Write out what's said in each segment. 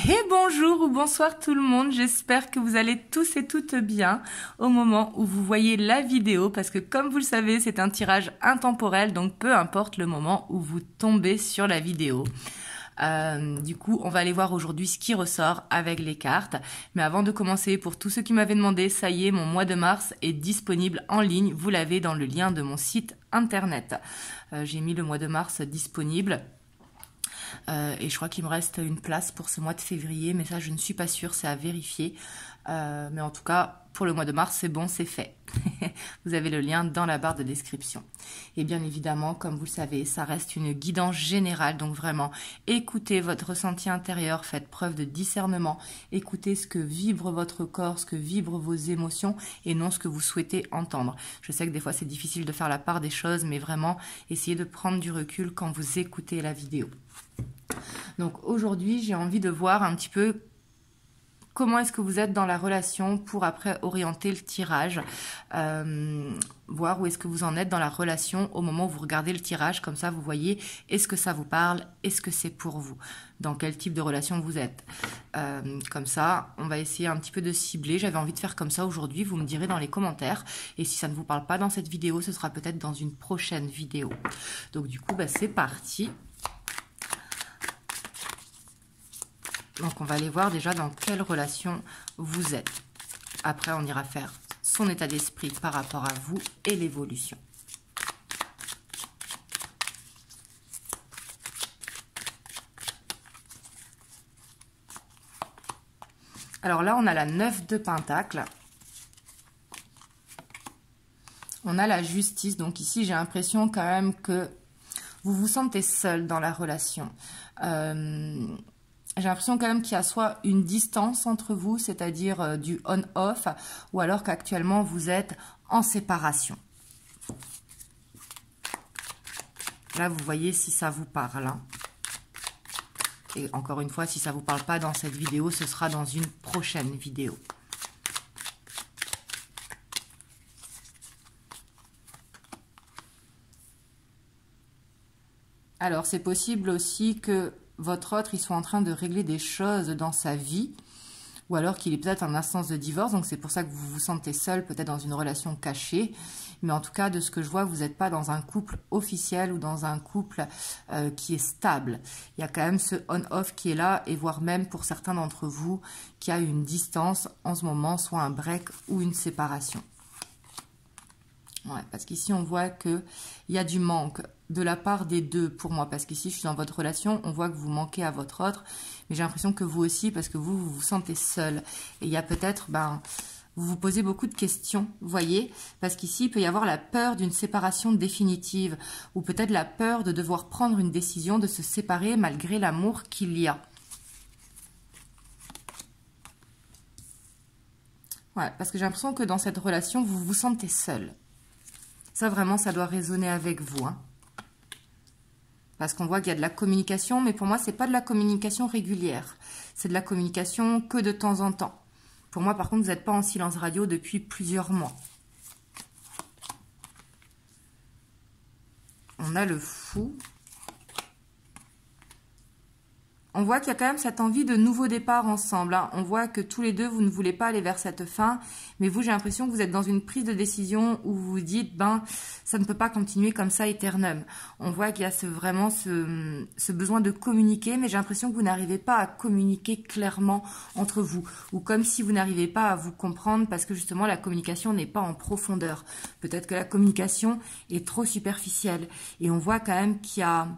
Et bonjour ou bonsoir tout le monde, j'espère que vous allez tous et toutes bien au moment où vous voyez la vidéo parce que comme vous le savez c'est un tirage intemporel donc peu importe le moment où vous tombez sur la vidéo. Du coup on va aller voir aujourd'hui ce qui ressort avec les cartes, mais avant de commencer, pour tous ceux qui m'avaient demandé, ça y est, mon mois de mars est disponible en ligne, vous l'avez dans le lien de mon site internet. J'ai mis le mois de mars disponible. Et je crois qu'il me reste une place pour ce mois de février, mais ça je ne suis pas sûre, c'est à vérifier. Mais en tout cas, pour le mois de mars, c'est bon, c'est fait. Vous avez le lien dans la barre de description. Et bien évidemment, comme vous le savez, ça reste une guidance générale, donc vraiment, écoutez votre ressenti intérieur, faites preuve de discernement, écoutez ce que vibre votre corps, ce que vibrent vos émotions, et non ce que vous souhaitez entendre. Je sais que des fois c'est difficile de faire la part des choses, mais vraiment, essayez de prendre du recul quand vous écoutez la vidéo. Donc aujourd'hui, j'ai envie de voir un petit peu comment est-ce que vous êtes dans la relation pour après orienter le tirage, voir où est-ce que vous en êtes dans la relation au moment où vous regardez le tirage, comme ça vous voyez est-ce que ça vous parle, est-ce que c'est pour vous, dans quel type de relation vous êtes. Comme ça, on va essayer un petit peu de cibler, j'avais envie de faire comme ça aujourd'hui, vous me direz dans les commentaires, et si ça ne vous parle pas dans cette vidéo, ce sera peut-être dans une prochaine vidéo. Donc du coup, c'est parti. Donc, on va aller voir déjà dans quelle relation vous êtes. Après, on ira faire son état d'esprit par rapport à vous et l'évolution. Alors là, on a la 9 de Pentacle. On a la justice. Donc ici, j'ai l'impression quand même que vous vous sentez seul dans la relation. J'ai l'impression quand même qu'il y a soit une distance entre vous, c'est-à-dire du on-off, ou alors qu'actuellement vous êtes en séparation. Là, vous voyez si ça vous parle. Et encore une fois, si ça ne vous parle pas dans cette vidéo, ce sera dans une prochaine vidéo. Alors, c'est possible aussi que votre autre, il soit en train de régler des choses dans sa vie, ou alors qu'il est peut-être en instance de divorce, donc c'est pour ça que vous vous sentez seul, peut-être dans une relation cachée, mais en tout cas, de ce que je vois, vous n'êtes pas dans un couple officiel ou dans un couple qui est stable. Il y a quand même ce on-off qui est là, et voire même pour certains d'entre vous, qui a une distance en ce moment, soit un break ou une séparation. Ouais, parce qu'ici, on voit qu'il y a du manque de la part des deux pour moi. Parce qu'ici, je suis dans votre relation, on voit que vous manquez à votre autre. Mais j'ai l'impression que vous aussi, parce que vous vous sentez seul. Et il y a peut-être, vous vous posez beaucoup de questions, vous voyez. Parce qu'ici, il peut y avoir la peur d'une séparation définitive. Ou peut-être la peur de devoir prendre une décision de se séparer malgré l'amour qu'il y a. Ouais, parce que j'ai l'impression que dans cette relation, vous vous sentez seul. Ça, vraiment, ça doit résonner avec vous. Parce qu'on voit qu'il y a de la communication, mais pour moi, ce n'est pas de la communication régulière. C'est de la communication que de temps en temps. Pour moi, par contre, vous n'êtes pas en silence radio depuis plusieurs mois. On a le fou. On voit qu'il y a quand même cette envie de nouveau départ ensemble. On voit que tous les deux, vous ne voulez pas aller vers cette fin. Mais vous, j'ai l'impression que vous êtes dans une prise de décision où vous vous dites, ça ne peut pas continuer comme ça éternellement. On voit qu'il y a vraiment ce besoin de communiquer, mais j'ai l'impression que vous n'arrivez pas à communiquer clairement entre vous. Ou comme si vous n'arrivez pas à vous comprendre parce que justement, la communication n'est pas en profondeur. Peut-être que la communication est trop superficielle. Et on voit quand même qu'il y a...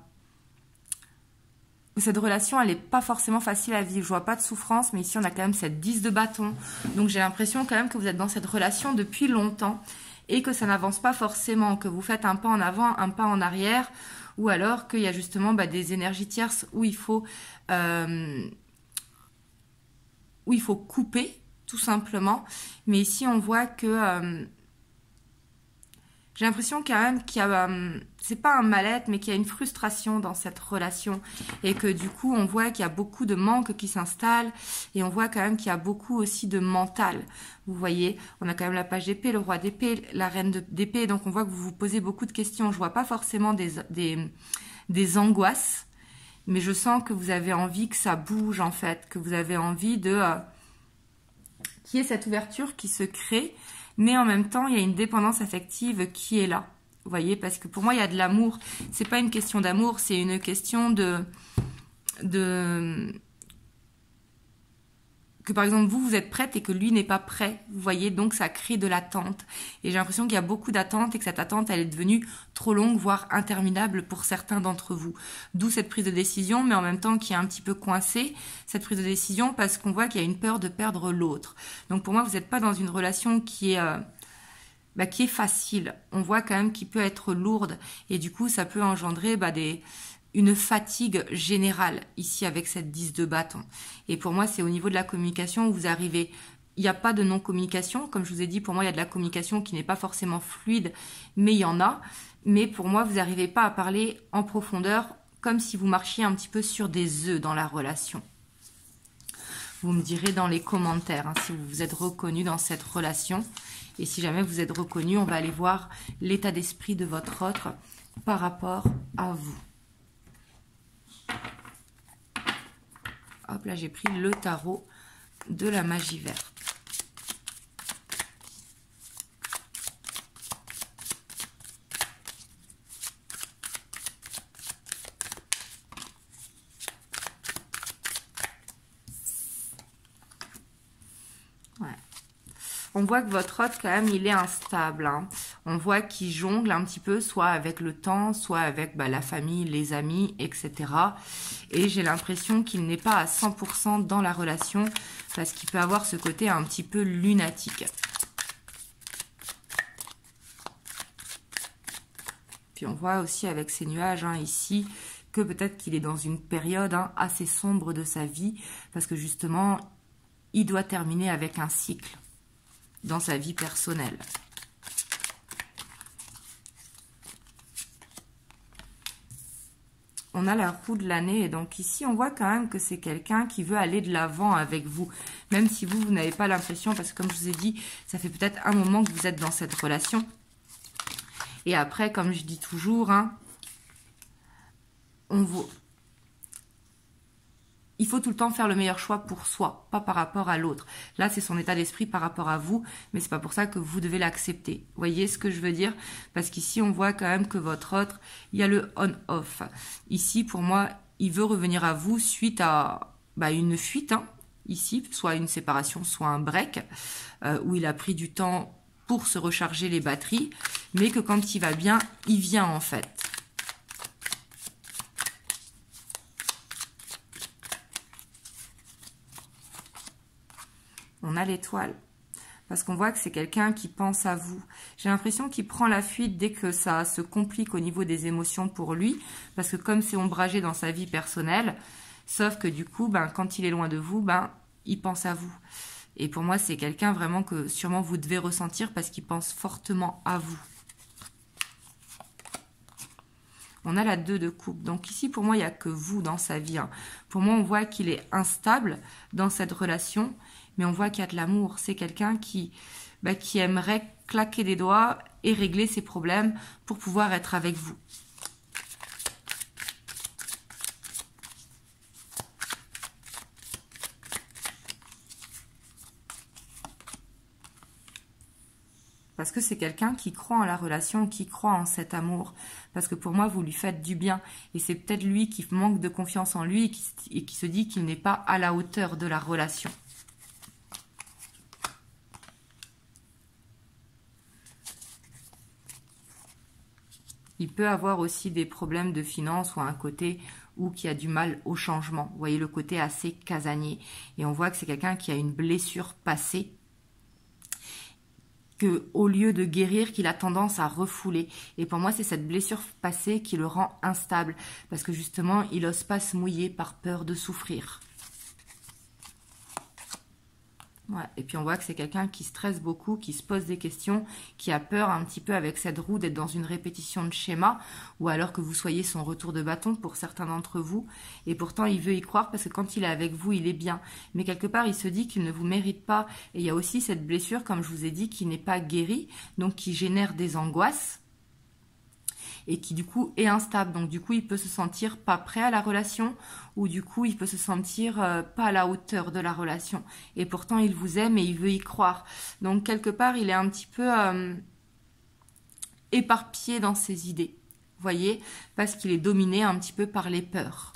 Cette relation, elle n'est pas forcément facile à vivre. Je vois pas de souffrance, mais ici, on a quand même cette 10 de bâton. Donc, j'ai l'impression quand même que vous êtes dans cette relation depuis longtemps et que ça n'avance pas forcément, que vous faites un pas en avant, un pas en arrière, ou alors qu'il y a justement des énergies tierces où il faut couper, tout simplement. Mais ici, on voit que... j'ai l'impression quand même qu'il y a, c'est pas un mal-être, mais qu'il y a une frustration dans cette relation. Et que du coup, on voit qu'il y a beaucoup de manque qui s'installe. Et on voit quand même qu'il y a beaucoup aussi de mental. Vous voyez, on a quand même la page d'épée, le roi d'épée, la reine d'épée. Donc on voit que vous vous posez beaucoup de questions. Je vois pas forcément des angoisses. mais je sens que vous avez envie que ça bouge en fait, que vous avez envie de qu'il y ait cette ouverture qui se crée, mais en même temps il y a une dépendance affective qui est là. Vous voyez, parce que pour moi il y a de l'amour. C'est pas une question d'amour, c'est une question que par exemple vous êtes prête et que lui n'est pas prêt, vous voyez, donc ça crée de l'attente. Et j'ai l'impression qu'il y a beaucoup d'attente et que cette attente elle est devenue trop longue, voire interminable pour certains d'entre vous. D'où cette prise de décision, mais en même temps qui est un petit peu coincée, cette prise de décision, parce qu'on voit qu'il y a une peur de perdre l'autre. Donc pour moi vous n'êtes pas dans une relation qui est facile. On voit quand même qu'il peut être lourde et du coup ça peut engendrer une fatigue générale ici avec cette 10 de bâton. Et pour moi, c'est au niveau de la communication où vous arrivez. Il n'y a pas de non-communication. Comme je vous ai dit, pour moi, il y a de la communication qui n'est pas forcément fluide, mais il y en a. Mais pour moi, vous n'arrivez pas à parler en profondeur comme si vous marchiez un petit peu sur des œufs dans la relation. Vous me direz dans les commentaires si vous vous êtes reconnu dans cette relation. Et si jamais vous êtes reconnu, on va aller voir l'état d'esprit de votre autre par rapport à vous. Hop, là j'ai pris le tarot de la magie verte. Ouais. On voit que votre hôte, quand même, il est instable. On voit qu'il jongle un petit peu, soit avec le temps, soit avec la famille, les amis, etc. Et j'ai l'impression qu'il n'est pas à 100% dans la relation, parce qu'il peut avoir ce côté un petit peu lunatique. Puis on voit aussi avec ces nuages ici, que peut-être qu'il est dans une période assez sombre de sa vie, parce que justement, il doit terminer avec un cycle dans sa vie personnelle. On a la roue de l'année et donc ici on voit quand même que c'est quelqu'un qui veut aller de l'avant avec vous, même si vous n'avez pas l'impression, parce que comme je vous ai dit, ça fait peut-être un moment que vous êtes dans cette relation. Et après, comme je dis toujours, il faut tout le temps faire le meilleur choix pour soi, pas par rapport à l'autre. Là, c'est son état d'esprit par rapport à vous, mais c'est pas pour ça que vous devez l'accepter. Vous voyez ce que je veux dire? Parce qu'ici, on voit quand même que votre autre, il y a le on-off. Ici, pour moi, il veut revenir à vous suite à une fuite, ici, soit une séparation, soit un break, où il a pris du temps pour se recharger les batteries, mais que quand il va bien, il vient en fait. On a l'étoile, parce qu'on voit que c'est quelqu'un qui pense à vous. J'ai l'impression qu'il prend la fuite dès que ça se complique au niveau des émotions pour lui, parce que comme c'est ombragé dans sa vie personnelle, sauf que du coup, quand il est loin de vous, il pense à vous. Et pour moi, c'est quelqu'un vraiment que sûrement vous devez ressentir parce qu'il pense fortement à vous. On a la 2 de coupe. Donc ici, pour moi, il n'y a que vous dans sa vie. Pour moi, on voit qu'il est instable dans cette relation, mais on voit qu'il y a de l'amour. C'est quelqu'un qui aimerait claquer des doigts et régler ses problèmes pour pouvoir être avec vous. Parce que c'est quelqu'un qui croit en la relation, qui croit en cet amour. Parce que pour moi, vous lui faites du bien. Et c'est peut-être lui qui manque de confiance en lui et qui se dit qu'il n'est pas à la hauteur de la relation. Il peut avoir aussi des problèmes de finances ou un côté où qui a du mal au changement. Vous voyez le côté assez casanier. Et on voit que c'est quelqu'un qui a une blessure passée, que au lieu de guérir, qu'il a tendance à refouler. Et pour moi, c'est cette blessure passée qui le rend instable. Parce que justement, il n'ose pas se mouiller par peur de souffrir. Ouais. Et puis on voit que c'est quelqu'un qui stresse beaucoup, qui se pose des questions, qui a peur un petit peu avec cette roue d'être dans une répétition de schéma, ou alors que vous soyez son retour de bâton pour certains d'entre vous. Et pourtant, il veut y croire parce que quand il est avec vous, il est bien. Mais quelque part, il se dit qu'il ne vous mérite pas. Et il y a aussi cette blessure, comme je vous ai dit, qui n'est pas guérie, donc qui génère des angoisses. et qui du coup est instable. Donc du coup, il peut se sentir pas prêt à la relation ou du coup, il peut se sentir pas à la hauteur de la relation. Et pourtant, il vous aime et il veut y croire. Donc quelque part, il est un petit peu éparpillé dans ses idées. Vous voyez, parce qu'il est dominé un petit peu par les peurs.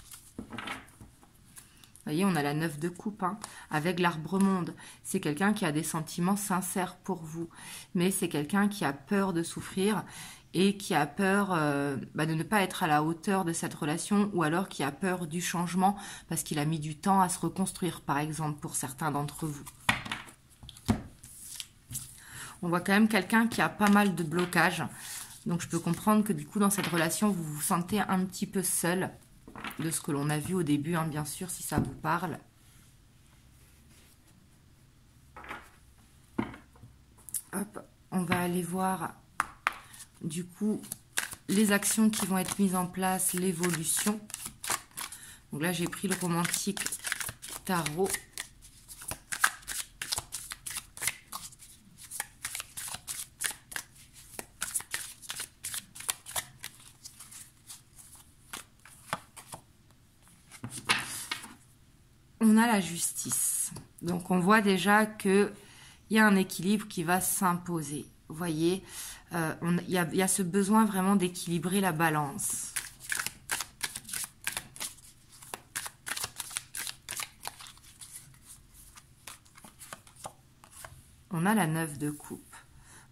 Vous voyez, on a la 9 de coupe, hein, avec l'arbre-monde. C'est quelqu'un qui a des sentiments sincères pour vous. Mais c'est quelqu'un qui a peur de souffrir et qui a peur de ne pas être à la hauteur de cette relation ou alors qui a peur du changement parce qu'il a mis du temps à se reconstruire, par exemple, pour certains d'entre vous. On voit quand même quelqu'un qui a pas mal de blocages. Donc, je peux comprendre que du coup, dans cette relation, vous vous sentez un petit peu seul. De ce que l'on a vu au début, hein, bien sûr, si ça vous parle. Hop, on va aller voir, du coup, les actions qui vont être mises en place, l'évolution. Donc là, j'ai pris le romantique tarot. On a la justice. Donc, on voit déjà qu'il y a un équilibre qui va s'imposer. Vous voyez, il y a ce besoin vraiment d'équilibrer la balance. On a la 9 de coupe.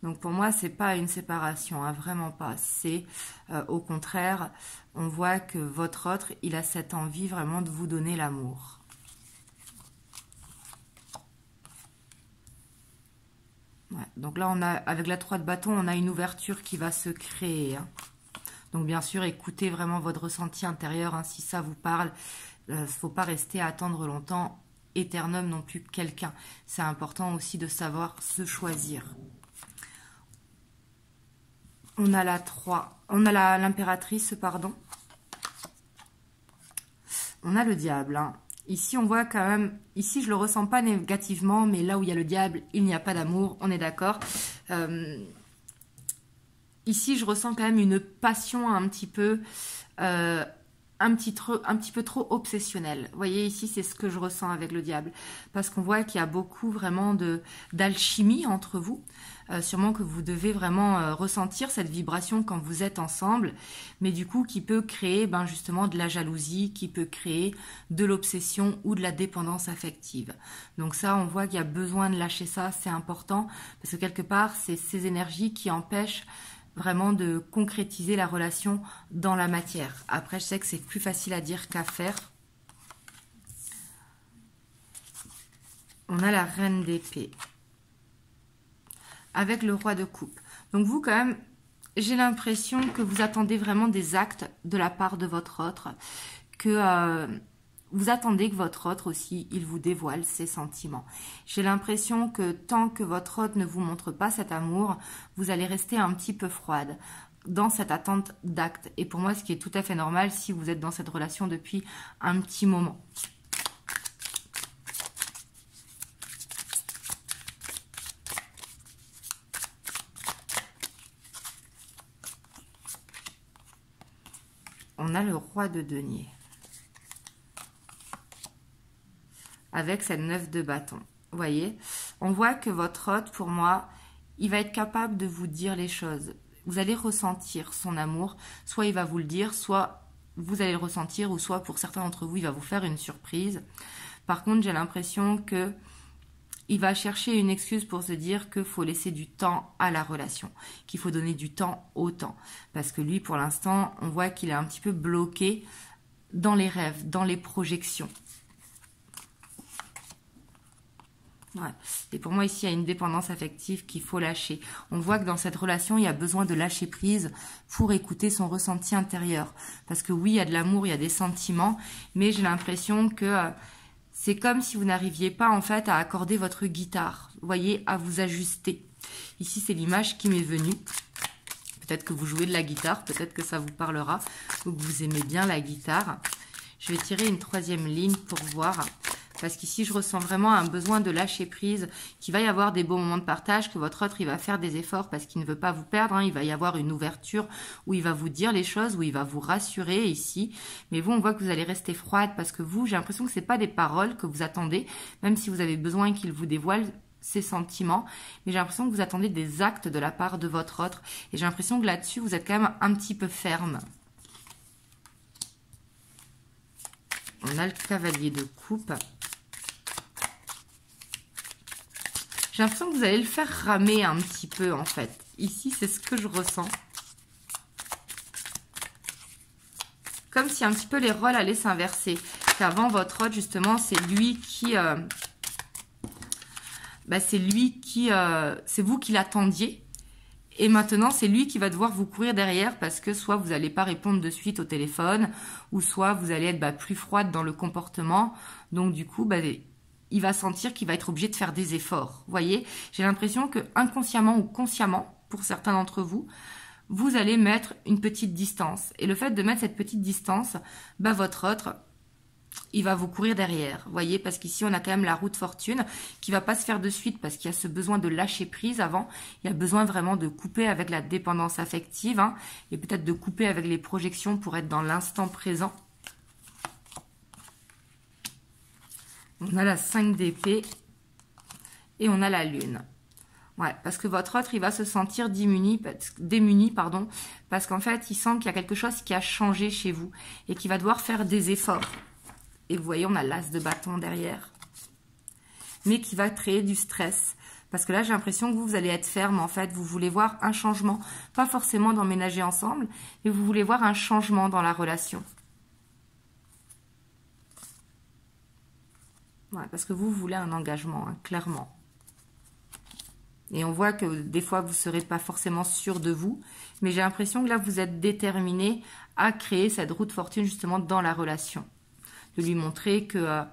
Donc, pour moi, c'est pas une séparation, hein, vraiment pas. C'est au contraire, on voit que votre autre, il a cette envie vraiment de vous donner l'amour. Ouais, donc là, avec la 3 de bâton, on a une ouverture qui va se créer. Hein. Donc bien sûr, écoutez vraiment votre ressenti intérieur. Hein, si ça vous parle, il ne faut pas rester à attendre longtemps, éternel non plus quelqu'un. C'est important aussi de savoir se choisir. On a la 3, on a l'impératrice, pardon. On a le diable, hein. Ici, on voit quand même, ici, je le ressens pas négativement, mais là où il y a le diable, il n'y a pas d'amour, on est d'accord. Ici, je ressens quand même une passion un petit peu trop obsessionnelle. Vous voyez, ici, c'est ce que je ressens avec le diable. Parce qu'on voit qu'il y a beaucoup vraiment d'alchimie entre vous. Sûrement que vous devez vraiment ressentir cette vibration quand vous êtes ensemble. Mais du coup, qui peut créer justement de la jalousie, qui peut créer de l'obsession ou de la dépendance affective. Donc ça, on voit qu'il y a besoin de lâcher ça. C'est important. Parce que quelque part, c'est ces énergies qui empêchent vraiment de concrétiser la relation dans la matière. Après, je sais que c'est plus facile à dire qu'à faire. On a la reine d'épée. Avec le roi de coupe. Donc vous, quand même, j'ai l'impression que vous attendez vraiment des actes de la part de votre autre. Que vous attendez que votre autre aussi, il vous dévoile ses sentiments. J'ai l'impression que tant que votre autre ne vous montre pas cet amour, vous allez rester un petit peu froide dans cette attente d'actes. Et pour moi, ce qui est tout à fait normal si vous êtes dans cette relation depuis un petit moment. On a le roi de denier. Avec cette 9 de bâton. Vous voyez, on voit que votre hôte, pour moi, il va être capable de vous dire les choses. Vous allez ressentir son amour. Soit il va vous le dire, soit vous allez le ressentir, ou soit pour certains d'entre vous, il va vous faire une surprise. Par contre, j'ai l'impression que il va chercher une excuse pour se dire qu'il faut laisser du temps à la relation, qu'il faut donner du temps au temps. Parce que lui, pour l'instant, on voit qu'il est un petit peu bloqué dans les rêves, dans les projections. Ouais. Et pour moi, ici, il y a une dépendance affective qu'il faut lâcher. On voit que dans cette relation, il y a besoin de lâcher prise pour écouter son ressenti intérieur. Parce que oui, il y a de l'amour, il y a des sentiments, mais j'ai l'impression que c'est comme si vous n'arriviez pas en fait à accorder votre guitare. Vous voyez, à vous ajuster. Ici, c'est l'image qui m'est venue. Peut-être que vous jouez de la guitare, peut-être que ça vous parlera, ou que vous aimez bien la guitare. Je vais tirer une troisième ligne pour voir. Parce qu'ici, je ressens vraiment un besoin de lâcher prise, qu'il va y avoir des beaux moments de partage, que votre autre, il va faire des efforts parce qu'il ne veut pas vous perdre. Hein. Il va y avoir une ouverture où il va vous dire les choses, où il va vous rassurer ici. Mais vous, on voit que vous allez rester froide parce que vous, j'ai l'impression que ce n'est pas des paroles que vous attendez, même si vous avez besoin qu'il vous dévoile ses sentiments. Mais j'ai l'impression que vous attendez des actes de la part de votre autre. Et j'ai l'impression que là-dessus, vous êtes quand même un petit peu ferme. On a le cavalier de coupe. J'ai l'impression que vous allez le faire ramer un petit peu, en fait. Ici, c'est ce que je ressens. Comme si un petit peu les rôles allaient s'inverser. Qu'avant, votre autre, justement, c'est lui qui... c'est vous qui l'attendiez. Et maintenant, c'est lui qui va devoir vous courir derrière parce que soit vous n'allez pas répondre de suite au téléphone ou soit vous allez être plus froide dans le comportement. Donc, du coup, il va sentir qu'il va être obligé de faire des efforts. Vous voyez, j'ai l'impression que inconsciemment ou consciemment, pour certains d'entre vous, vous allez mettre une petite distance. Et le fait de mettre cette petite distance, votre autre... il va vous courir derrière, vous voyez, parce qu'ici, on a quand même la roue de fortune qui ne va pas se faire de suite parce qu'il y a ce besoin de lâcher prise avant. Il y a besoin vraiment de couper avec la dépendance affective hein, et peut-être de couper avec les projections pour être dans l'instant présent. On a la 5 d'épée et on a la lune. Ouais, parce que votre autre, il va se sentir démuni, parce qu'en fait, il sent qu'il y a quelque chose qui a changé chez vous et qu'il va devoir faire des efforts. Et vous voyez, on a l'as de bâton derrière. Mais qui va créer du stress. Parce que là, j'ai l'impression que vous allez être ferme, en fait. Vous voulez voir un changement. Pas forcément d'emménager ensemble, mais vous voulez voir un changement dans la relation. Ouais, parce que vous voulez un engagement, hein, clairement. Et on voit que des fois, vous ne serez pas forcément sûr de vous. Mais j'ai l'impression que là, vous êtes déterminé à créer cette roue de fortune, justement, dans la relation. De lui montrer que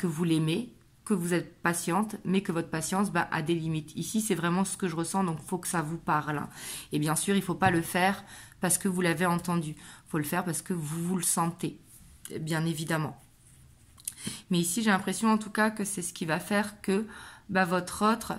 vous l'aimez, que vous êtes patiente, mais que votre patience a des limites. Ici, c'est vraiment ce que je ressens, donc il faut que ça vous parle. Et bien sûr, il ne faut pas le faire parce que vous l'avez entendu. Il faut le faire parce que vous le sentez, bien évidemment. Mais ici, j'ai l'impression en tout cas que c'est ce qui va faire que votre autre...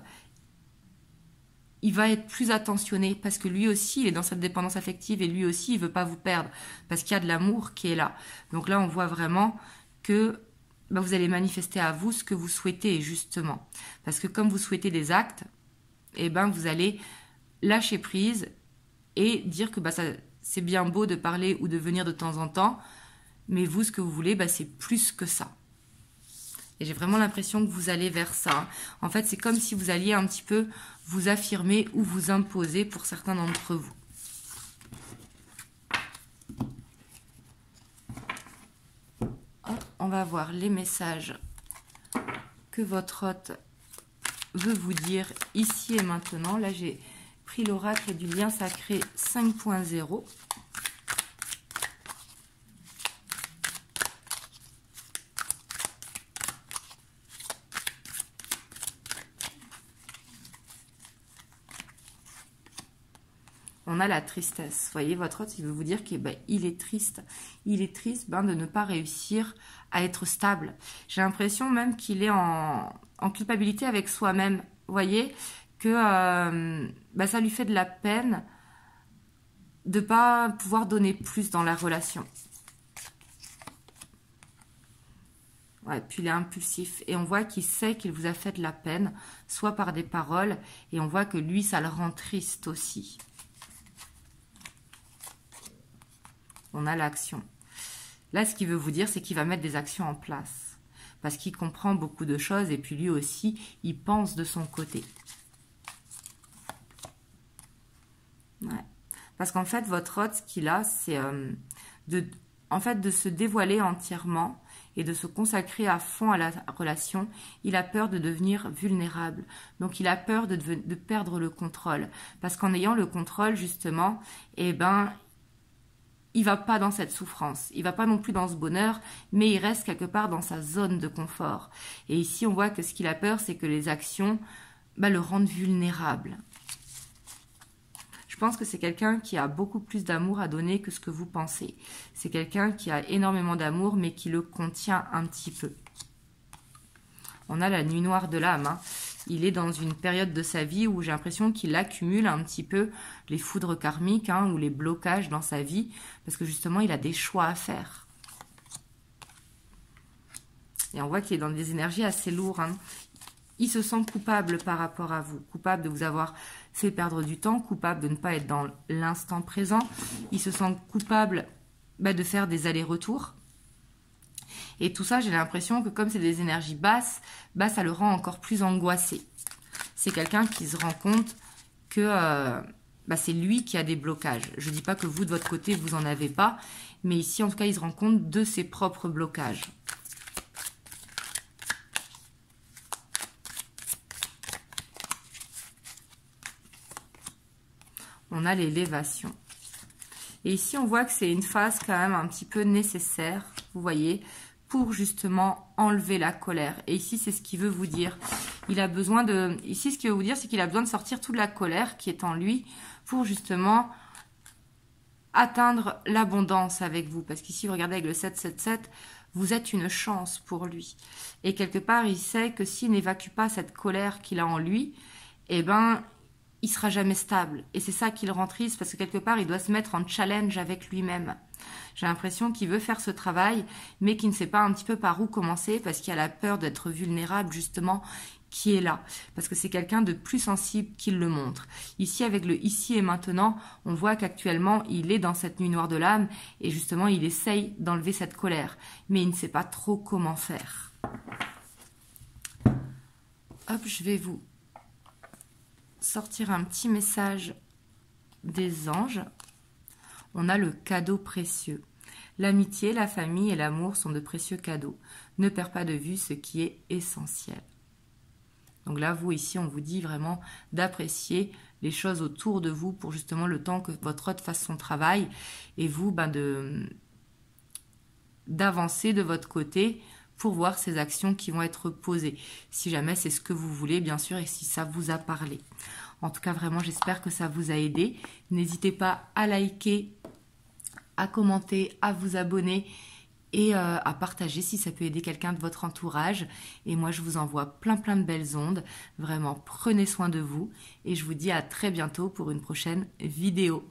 il va être plus attentionné parce que lui aussi, il est dans cette dépendance affective et lui aussi, il ne veut pas vous perdre parce qu'il y a de l'amour qui est là. Donc là, on voit vraiment que vous allez manifester à vous ce que vous souhaitez justement. Parce que comme vous souhaitez des actes, vous allez lâcher prise et dire que c'est bien beau de parler ou de venir de temps en temps, mais vous, ce que vous voulez, c'est plus que ça. Et j'ai vraiment l'impression que vous allez vers ça. En fait, c'est comme si vous alliez un petit peu vous affirmer ou vous imposer pour certains d'entre vous. Hop, on va voir les messages que votre hôte veut vous dire ici et maintenant. Là, j'ai pris l'oracle du lien sacré 5.0. On a la tristesse. Vous voyez, votre autre, il veut vous dire qu'il est triste. Il est triste de ne pas réussir à être stable. J'ai l'impression même qu'il est en culpabilité avec soi-même. Vous voyez, que ça lui fait de la peine de ne pas pouvoir donner plus dans la relation. Ouais, puis il est impulsif. Et on voit qu'il sait qu'il vous a fait de la peine, soit par des paroles, et on voit que lui, ça le rend triste aussi. On a l'action. Là, ce qu'il veut vous dire, c'est qu'il va mettre des actions en place. Parce qu'il comprend beaucoup de choses et puis lui aussi, il pense de son côté. Ouais. Parce qu'en fait, votre hôte, ce qu'il a, c'est de se dévoiler entièrement et de se consacrer à fond à la relation. Il a peur de devenir vulnérable. Donc, il a peur de perdre le contrôle. Parce qu'en ayant le contrôle, justement, il va pas dans cette souffrance, il va pas non plus dans ce bonheur, mais il reste quelque part dans sa zone de confort. Et ici, on voit que ce qu'il a peur, c'est que les actions le rendent vulnérable. Je pense que c'est quelqu'un qui a beaucoup plus d'amour à donner que ce que vous pensez. C'est quelqu'un qui a énormément d'amour, mais qui le contient un petit peu. On a la nuit noire de l'âme. Hein. Il est dans une période de sa vie où j'ai l'impression qu'il accumule un petit peu les foudres karmiques hein, ou les blocages dans sa vie parce que justement, il a des choix à faire. Et on voit qu'il est dans des énergies assez lourdes. Hein. Il se sent coupable par rapport à vous, coupable de vous avoir fait perdre du temps, coupable de ne pas être dans l'instant présent. Il se sent coupable de faire des allers-retours. Et tout ça, j'ai l'impression que comme c'est des énergies basses, ça le rend encore plus angoissé. C'est quelqu'un qui se rend compte que c'est lui qui a des blocages. Je ne dis pas que vous, de votre côté, vous n'en avez pas, mais ici, en tout cas, il se rend compte de ses propres blocages. On a l'élévation. Et ici, on voit que c'est une phase quand même un petit peu nécessaire, vous voyez, pour justement enlever la colère. Et ici, c'est ce qu'il veut vous dire. Il a besoin de... Ici, ce qu'il veut vous dire, c'est qu'il a besoin de sortir toute la colère qui est en lui pour justement atteindre l'abondance avec vous. Parce qu'ici, regardez avec le 777, vous êtes une chance pour lui. Et quelque part, il sait que s'il n'évacue pas cette colère qu'il a en lui, eh ben... il sera jamais stable. Et c'est ça qui le rend triste parce que quelque part, il doit se mettre en challenge avec lui-même. J'ai l'impression qu'il veut faire ce travail, mais qu'il ne sait pas un petit peu par où commencer parce qu'il a la peur d'être vulnérable, justement, qui est là. Parce que c'est quelqu'un de plus sensible qu'il le montre. Ici, avec le ici et maintenant, on voit qu'actuellement, il est dans cette nuit noire de l'âme et justement, il essaye d'enlever cette colère. Mais il ne sait pas trop comment faire. Hop, je vais vous sortir un petit message des anges. On a le cadeau précieux. L'amitié, la famille et l'amour sont de précieux cadeaux. Ne perds pas de vue ce qui est essentiel. Donc là, vous, ici, on vous dit vraiment d'apprécier les choses autour de vous pour justement le temps que votre hôte fasse son travail et vous, d'avancer de votre côté pour voir ces actions qui vont être posées. Si jamais c'est ce que vous voulez, bien sûr, et si ça vous a parlé. En tout cas, vraiment, j'espère que ça vous a aidé. N'hésitez pas à liker, à commenter, à vous abonner et à partager si ça peut aider quelqu'un de votre entourage. Et moi, je vous envoie plein de belles ondes. Vraiment, prenez soin de vous et je vous dis à très bientôt pour une prochaine vidéo.